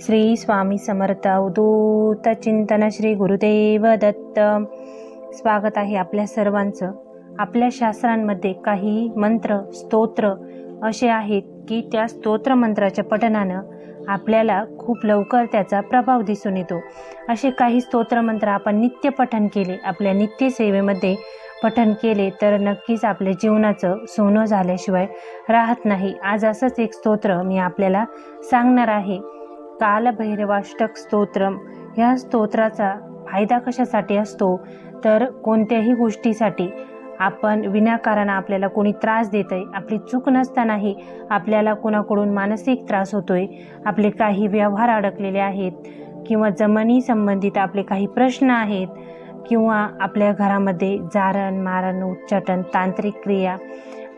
श्री स्वामी समर्थ अवधूत चिंतन श्री गुरुदेव दत्त। स्वागत आहे आपल्या सर्वांचं। आपल्या शास्त्रांमध्ये काही मंत्र स्तोत्र असे आहेत की त्या स्तोत्र मंत्राच्या पठणानं आपल्याला खूप लवकर त्याचा प्रभाव दिसून येतो। असे काही स्तोत्र मंत्र आपण नित्य पठण केले, आपल्या नित्य सेवेमध्ये पठण केले तर नक्कीच आपल्या जीवनाचं सोनं झाल्याशिवाय राहत नाही। आज असंच एक स्तोत्र मी आपल्याला सांगणार आहे, कालभैरवाष्टक स्तोत्रम। ह्या स्तोत्राचा फायदा कशासाठी असतो तर कोणत्याही गोष्टीसाठी आपण विनाकारण आपल्याला कोणी त्रास देतंय, आपली चूक नसतानाही आपल्याला कोणाकडून मानसिक त्रास होतोय, आपले काही व्यवहार अडकलेले आहेत किंवा जमिनी संबंधित आपले काही प्रश्न आहेत किंवा आपल्या घरामध्ये जारण मारण उच्चाटन तांत्रिक क्रिया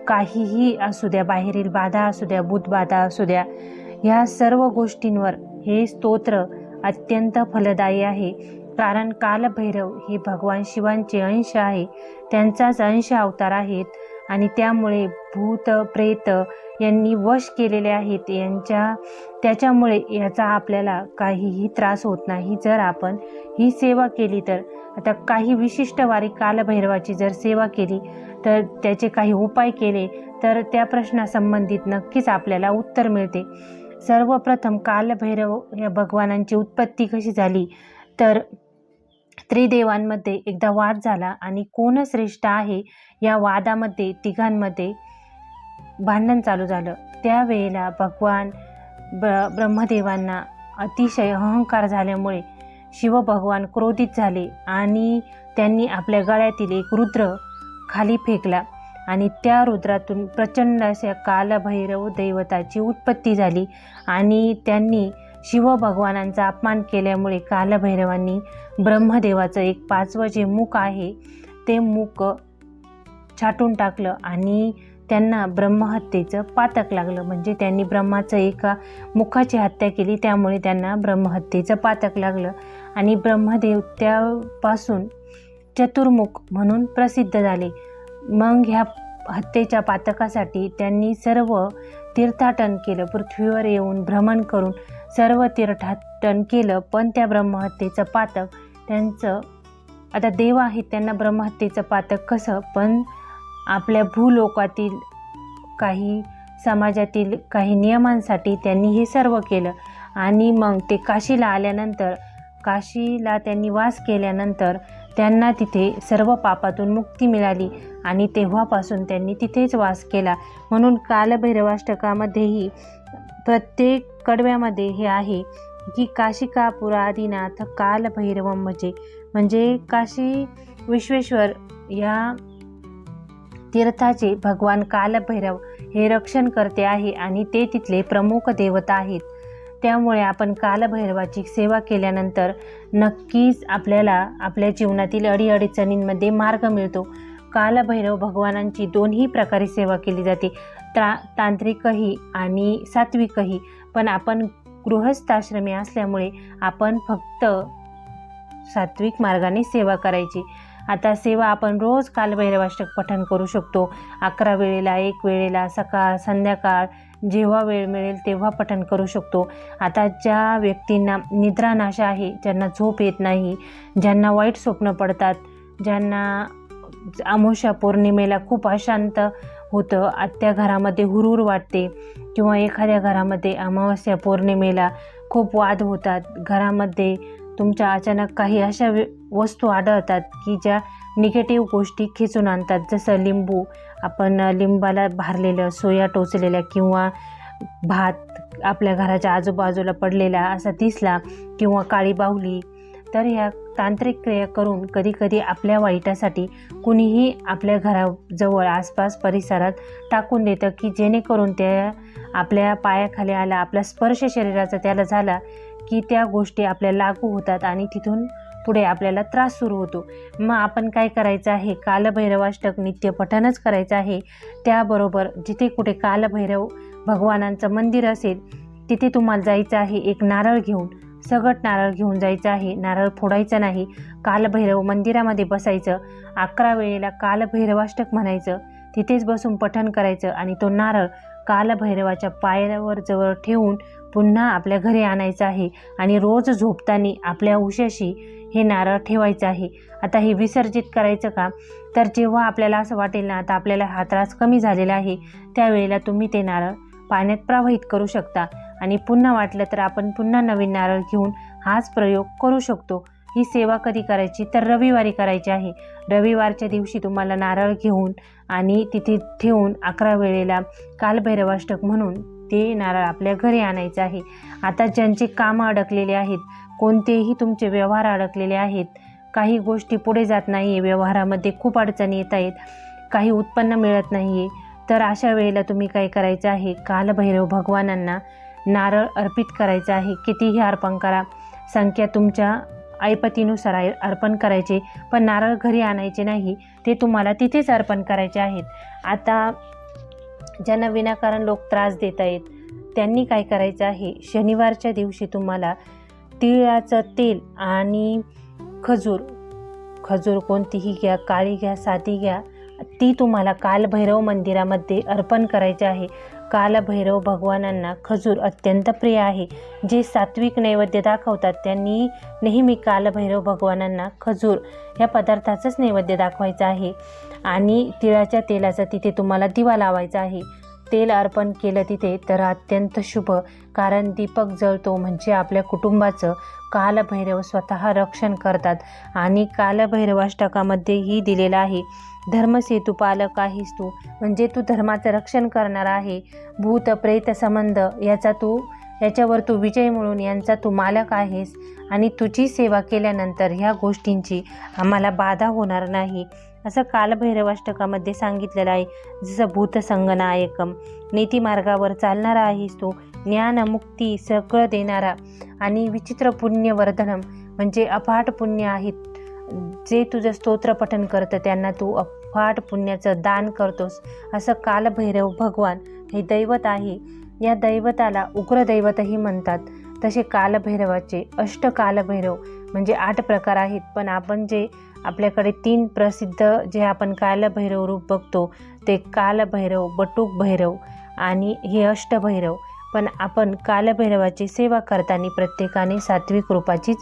काहीही असू द्या, बाहेरील बाधा असू द्या, भूतबाधा असू द्या, ह्या सर्व गोष्टींवर हे स्तोत्र अत्यंत फलदायी आहे। कारण कालभैरव हे भगवान शिवांचे अंश आहे, त्यांचाच अंश अवतार आहेत आणि त्यामुळे भूत प्रेत यांनी वश केलेले आहेत त्याच्यामुळे याचा आपल्याला काहीही त्रास होत नाही जर आपण ही सेवा केली तर। आता काही विशिष्ट वारी कालभैरवाची जर सेवा केली तर त्याचे काही उपाय केले तर त्या प्रश्नासंबंधित नक्कीच आपल्याला उत्तर मिळते। सर्वप्रथम कालभैरव या भगवानांची उत्पत्ती कशी झाली तर त्रिदेवांमध्ये एकदा वाद झाला आणि कोण श्रेष्ठ आहे या वादामध्ये तिघांमध्ये भांडण चालू झालं। त्यावेळेला भगवान ब्रह्मदेवांना अतिशय अहंकार झाल्यामुळे शिवभगवान क्रोधित झाले आणि त्यांनी आपल्या गळ्यातील एक रुद्र खाली फेकला आणि त्या रुद्रातून प्रचंड अशा कालभैरव दैवताची उत्पत्ती झाली आणि त्यांनी शिवभगवानांचा अपमान केल्यामुळे कालभैरवांनी ब्रह्मदेवाचं एक 5वं जे मुख आहे ते मुख छाटून टाकलं आणि त्यांना ब्रह्महत्येचं पातक लागलं। म्हणजे त्यांनी ब्रह्माचं एका मुखाची हत्या केली, त्यामुळे त्यांना ब्रह्महत्येचं पातक लागलं आणि ब्रह्मदेव त्यापासून चतुर्मुख म्हणून प्रसिद्ध झाले। मग ह्या हत्येच्या पातकासाठी त्यांनी सर्व तीर्थाटन केलं, पृथ्वीवर येऊन भ्रमण करून सर्व तीर्थाटन केलं, पण त्या ब्रह्महत्येचं पातक त्यांचं, आता देव आहेत त्यांना ब्रह्महत्येचं पातक कसं, पण आपल्या भूलोकातील काही समाजातील काही नियमांसाठी त्यांनी हे सर्व केलं आणि मग ते काशीला आल्यानंतर, काशीला त्यांनी वास केल्यानंतर त्यांना तिथे सर्व पापातून मुक्ती मिळाली आणि तेव्हापासून त्यांनी तिथेच वास केला। म्हणून कालभैरवाष्टकामध्येही प्रत्येक कडव्यामध्ये हे आहे की काशिका पुरादिनाथ कालभैरवम म्हणजे काशी विश्वेश्वर या तीर्थाचे भगवान कालभैरव हे रक्षण करते आहे आणि ते तिथले प्रमुख देवता आहेत। त्यामुळे आपण कालभैरवाची सेवा केल्यानंतर नक्कीच आपल्याला आपल्या जीवनातील अडीअडचणींमध्ये मार्ग मिळतो। कालभैरव भगवानांची दोन्ही प्रकारे सेवा केली जाते, तांत्रिकही आणि सात्विकही, पण आपण गृहस्थाश्रमी असल्यामुळे आपण फक्त सात्विक मार्गाने सेवा करायची। आता सेवा आपण रोज कालभैरवाष्टक पठण करू शकतो। 11 वेळेला, 1 वेळेला, सकाळ संध्याकाळ जेव्हा वेळ मिळेल तेव्हा पठण करू शकतो। आता ज्या व्यक्तींना निद्रानाश आहे, ज्यांना झोप येत नाही, ज्यांना वाईट स्वप्न पडतात, ज्यांना अमावस्या पौर्णिमेला खूप अशांत होतं, त्या घरामध्ये हुरहुर वाटते किंवा एखाद्या घरामध्ये अमावस्या पौर्णिमेला खूप वाद होतात, घरामध्ये तुमच्या अचानक काही अशा वस्तू आढळतात की ज्या निगेटिव्ह गोष्टी खेचून आणतात, जसं लिंबू, आपण लिंबाला भारलेलं, सोया टोचलेल्या किंवा भात आपल्या घराच्या आजूबाजूला पडलेला असा दिसला किंवा काळी बाहुली, तर ह्या तांत्रिक क्रिया करून कधीकधी आपल्या वाईटासाठी कुणीही आपल्या घराजवळ आसपास परिसरात टाकून देतं की जेणेकरून त्या आपल्या पायाखाली आला, आपला स्पर्श शरीराचा त्याला झाला की त्या गोष्टी आपल्याला लागू होतात आणि तिथून पुढे आपल्याला त्रास सुरू होतो। मग आपण काय करायचं आहे, कालभैरवाष्टक नित्य पठणच करायचं आहे। त्याबरोबर जिथे कुठे कालभैरव भगवानांचं मंदिर असेल तिथे तुम्हाला जायचं आहे, एक नारळ घेऊन, सगट नारळ घेऊन जायचं आहे, नारळ फोडायचं नाही, कालभैरव मंदिरामध्ये बसायचं, 11 वेळेला कालभैरवाष्टक म्हणायचं, तिथेच बसून पठण करायचं आणि तो नारळ कालभैरवाच्या पायावर जवळ ठेवून पुन्हा आपल्या घरी आणायचं आहे आणि रोज झोपताना आपल्या उशाशी हे नारळ ठेवायचं आहे. आता हे विसर्जित करायचं का, तर जेव्हा आपल्याला असं वाटेल ना आता आपल्याला हा त्रास कमी झालेला आहे, त्यावेळेला तुम्ही ते नारळ पाण्यात प्रवाहित करू शकता आणि पुन्हा वाटलं तर आपण पुन्हा नवीन नारळ घेऊन हाच प्रयोग करू शकतो. ही सेवा कधी करायची, तर रविवारी करायची आहे. रविवारच्या दिवशी तुम्हाला नारळ घेऊन आणि तिथे ठेवून 11 वेळेला कालभैरवाष्टक म्हणून ते नारळ आपल्या घरी आणायचं आहे. आता ज्यांचे कामं अडकलेले आहेत, कोणतेही तुमचे व्यवहार अडकलेले आहेत, काही गोष्टी पुढे जात नाही आहे, व्यवहारामध्ये खूप अडचणी येत आहेत, काही उत्पन्न मिळत नाही आहे, तर अशा वेळेला तुम्ही काय करायचं आहे, कालभैरव भगवानांना नारळ अर्पित करायचं आहे. कितीही अर्पण करा, संख्या तुमच्या ऐपतीनुसार अर्पण करायचे, पण नारळ घरी आणायचे नाही, ते तुम्हाला तिथेच अर्पण करायचे आहेत. आता ज्यांना विनाकारण लोक त्रास देत आहेत त्यांनी काय करायचं आहे, शनिवारच्या दिवशी तुम्हाला तिळाचं तेल आणि खजूर कोणतीही घ्या, काळी घ्या, साधी घ्या, ती तुम्हाला कालभैरव मंदिरामध्ये अर्पण करायचे आहे. कालभैरव भगवानांना खजूर अत्यंत प्रिय आहे. जे सात्विक नैवेद्य दाखवतात त्यांनी नेहमी कालभैरव भगवानांना खजूर या पदार्थाचंच नैवेद्य दाखवायचं आहे आणि तिळाच्या तेलाचा तिथे तुम्हाला दिवा लावायचा आहे. तेल अर्पण केलं तिथे तर अत्यंत शुभ, कारण दीपक जळतो म्हणजे आपल्या कुटुंबाचं कालभैरव स्वतः रक्षण करतात. आणि कालभैरवाष्टकामध्येही दिलेलं आहे, धर्मसेतू पालक आहेस तू, म्हणजे तू धर्माचं रक्षण करणार आहे. भूत प्रेत संबंध याच्यावर तू विजय मिळून यांचा तू मालक आहेस आणि तुझी सेवा केल्यानंतर ह्या गोष्टींची आम्हाला बाधा होणार नाही, असं कालभैरवाष्टकामध्ये सांगितलेलं आहे. जसं भूतसंगनायकम, नीतिमार्गावर चालणारा आहेस तू, ज्ञान मुक्ती सगळं देणारा आणि विचित्र पुण्यवर्धनम, म्हणजे अफाट पुण्य आहेत. जे तुझं स्तोत्र पठण करतं त्यांना तू अफाट पुण्याचं दान करतोस, असं कालभैरव भगवान हे दैवत आहे. या दैवताला उग्रदैवतही म्हणतात. तसे कालभैरवाचे कालभैरव म्हणजे 8 प्रकार आहेत, पण आपण जे आपल्याकडे 3 प्रसिद्ध जे आपण कालभैरव रूप बघतो ते कालभैरव, बटुक भैरव आणि हे अष्टभैरव. पण आपण कालभैरवाची सेवा करताना प्रत्येकाने सात्विक रूपाचीच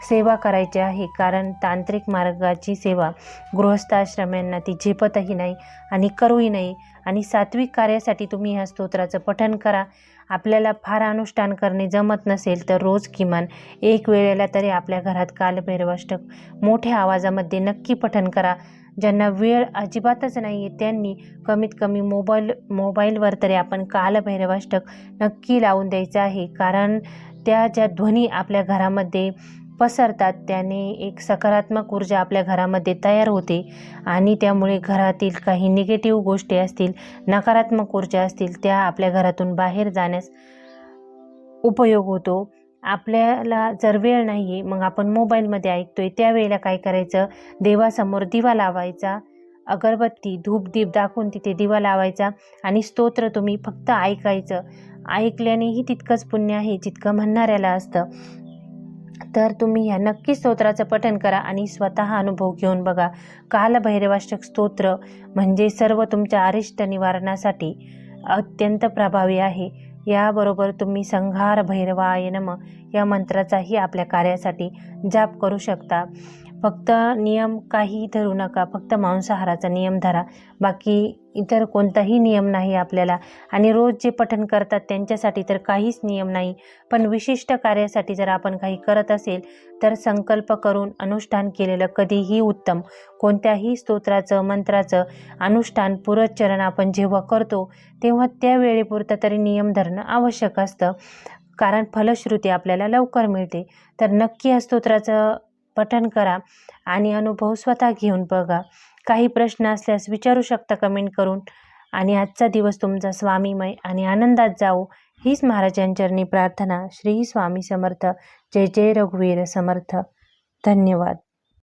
सेवा करायची आहे, कारण तांत्रिक मार्गाची सेवा गृहस्थाश्रम्यांना ती झेपतही नाही आणि करूही नाही. आणि सात्विक कार्यासाठी तुम्ही ह्या स्तोत्राचं पठण करा. आपल्याला फार अनुष्ठान करणे जमत नसेल तर रोज किमान 1 वेळेला तरी आपल्या घरात कालभैरवाष्टक मोठ्या आवाजामध्ये नक्की पठण करा. ज्यांना वेळ अजिबातच नाही आहे त्यांनी कमीत कमी मोबाईलवर तरी आपण कालभैरवाष्टक नक्की लावून द्यायचं आहे, कारण त्या ज्या ध्वनी आपल्या घरामध्ये पसरतात त्याने एक सकारात्मक ऊर्जा आपल्या घरामध्ये तयार होते आणि त्यामुळे घरातील काही निगेटिव्ह गोष्टी असतील, नकारात्मक ऊर्जा असतील, त्या आपल्या घरातून बाहेर जाण्यास उपयोग होतो. आपल्याला जर वेळ नाही आहे, मग आपण मोबाईलमध्ये ऐकतोय त्यावेळेला काय करायचं, देवासमोर दिवा लावायचा, अगरबत्ती धूप दीप दाखवून तिथे दिवा लावायचा आणि स्तोत्र तुम्ही फक्त ऐकायचं. ऐकल्यानेही तितकंच पुण्य आहे जितकं म्हणणाऱ्याला असतं. तर तुम्ही ह्या नक्की स्तोत्राचं पठण करा आणि स्वतः अनुभव घेऊन बघा. कालभैरवाष्टक स्तोत्र म्हणजे सर्व तुमच्या अरिष्ट निवारणासाठी अत्यंत प्रभावी आहे. याबरोबर तुम्ही संहार भैरवाय नमः या मंत्राचाही आपल्या कार्यासाठी जाप करू शकता. फक्त नियम काही धरू नका, फक्त मांसाहाराचा नियम धरा, बाकी इतर कोणताही नियम नाही आपल्याला. आणि रोज जे पठण करतात त्यांच्यासाठी तर काहीच नियम नाही, पण विशिष्ट कार्यासाठी जर आपण काही करत असेल तर संकल्प करून अनुष्ठान केलेलं कधीही उत्तम. कोणत्याही स्तोत्राचं मंत्राचं अनुष्ठान पुरच्चरण आपण जेव्हा करतो तेव्हा त्या वेळेपुरतं तरी नियम धरणं आवश्यक असतं, कारण फलश्रुती आपल्याला लवकर मिळते. तर नक्की या स्तोत्राचं पठण करा आणि अनुभव स्वतः घेऊन बघा. काही प्रश्न असल्यास विचारू शकता कमेंट करून. आणि आजचा दिवस तुमचा स्वामीमय आणि आनंदात जाओ हीच महाराजांचरणी प्रार्थना. श्री स्वामी समर्थ. जय जय रघुवीर समर्थ. धन्यवाद.